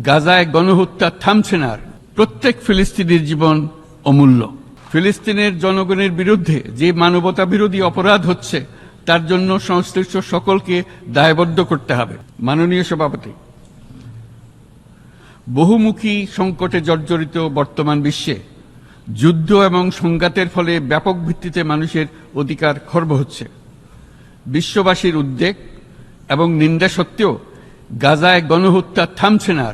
গাজায় গণহত্যা থামছে না। প্রত্যেক ফিলিস্তিনির জীবন অমূল্য। ফিলিস্তিনের জনগণের বিরুদ্ধে যে মানবতা বিরোধী অপরাধ হচ্ছে তার জন্য সংশ্লিষ্ট সকলকে দায়বদ্ধ করতে হবে। মাননীয় সভাপতি, বহুমুখী সংকটে জর্জরিত বর্তমান বিশ্বে যুদ্ধ এবং সংঘাতের ফলে ব্যাপক ভিত্তিতে মানুষের অধিকার খর্ব হচ্ছে। বিশ্ববাসীর উদ্বেগ এবং নিন্দা সত্ত্বেও গাজায় গণহত্যা থামছে না।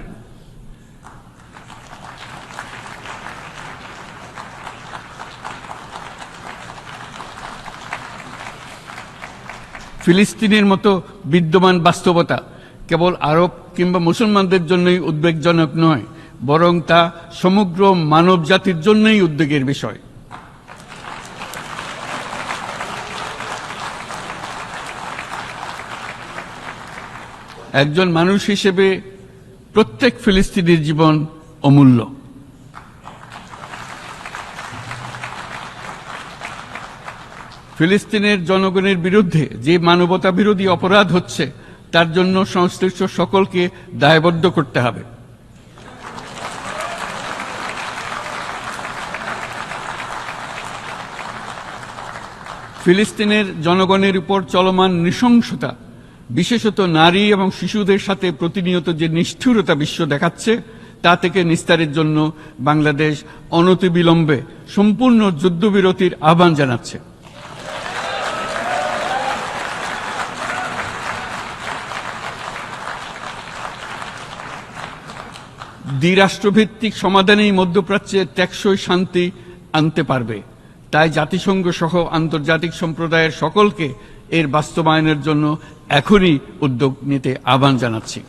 ফিলিস্তিনের মতো বিদ্যমান বাস্তবতা কেবল আরব কিংবা মুসলমানদের জন্যই উদ্বেগজনক নয়, বরং তা সমগ্র মানব জাতির জন্যই উদ্বেগের বিষয়। একজন মানুষ হিসেবে প্রত্যেক ফিলিস্তিনির জীবন অমূল্য। ফিলিস্তিনের জনগণের বিরুদ্ধে যে মানবতা বিরোধী অপরাধ হচ্ছে তার জন্য সংশ্লিষ্ট সকলকে দায়বদ্ধ করতে হবে। ফিলিস্তিনের জনগণের উপর চলমান নৃশংসতা, বিশেষত নারী এবং শিশুদের সাথে প্রতিনিয়ত যে নিষ্ঠুরতা বিশ্ব দেখাচ্ছে তা থেকে নিস্তারের জন্য বাংলাদেশ অনতিবিলম্বে সম্পূর্ণ যুদ্ধবিরতির আহ্বান জানাচ্ছে। দ্বিরাষ্ট্রভিত্তিক সমাধানেই মধ্যপ্রাচ্যে টেকসই শান্তি আনতে পারবে। তাই জাতিসংঘ সহ আন্তর্জাতিক সম্প্রদায়ের সকলকে এর বাস্তবায়নের জন্য এখনই উদ্যোগ নিতে আহ্বান জানাচ্ছি।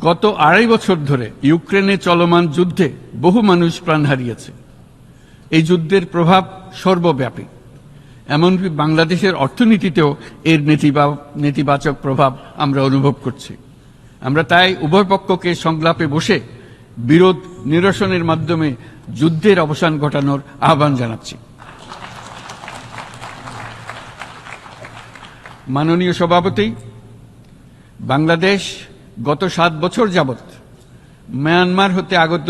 গত 2.5 বছর ধরে ইউক্রেনে চলমান যুদ্ধে বহু মানুষ প্রাণ হারিয়েছে। এই যুদ্ধের প্রভাব সর্বব্যাপী, এমনকি বাংলাদেশের অর্থনীতিতেও এর নেতিবাচক প্রভাব আমরা অনুভব করছি। আমরা তাই উভয় পক্ষকে সংলাপে বসে বিরোধ নিরসনের মাধ্যমে যুদ্ধের অবসান ঘটানোর আহ্বান জানাচ্ছি। মাননীয় সভাপতি, বাংলাদেশ গত 7 বছর যাবৎ মায়ানমার হতে আগত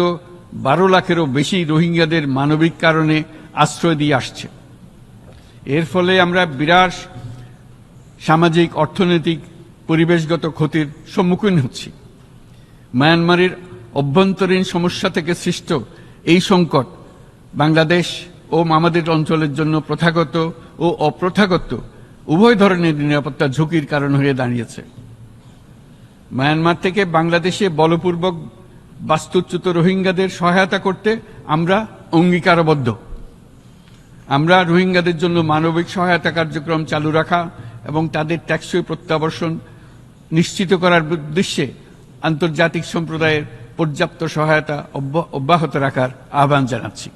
12 লাখেরও বেশি রোহিঙ্গাদের মানবিক কারণে আশ্রয় দিয়ে আসছে। এর ফলে আমরা বিরাট সামাজিক, অর্থনৈতিক, পরিবেশগত ক্ষতির সম্মুখীন হচ্ছি। মায়ানমারের অভ্যন্তরীণ সমস্যা থেকে সৃষ্ট এই সংকট বাংলাদেশ ও আমাদের অঞ্চলের জন্য প্রথাগত ও অপ্রথাগত উভয় ধরনের নিরাপত্তা ঝুঁকির কারণ হয়ে দাঁড়িয়েছে। মায়ানমার থেকে বাংলাদেশে বলপূর্বক বাস্তুচ্যুত রোহিঙ্গাদের সহায়তা করতে আমরা অঙ্গীকারবদ্ধ। আমরা রোহিঙ্গাদের জন্য মানবিক সহায়তা কার্যক্রম চালু রাখা এবং তাদের টেকসই প্রত্যাবর্তন নিশ্চিত করার উদ্দেশ্যে আন্তর্জাতিক সম্প্রদায়ের পর্যাপ্ত সহায়তা অব্যাহত রাখার আহ্বান জানাচ্ছি।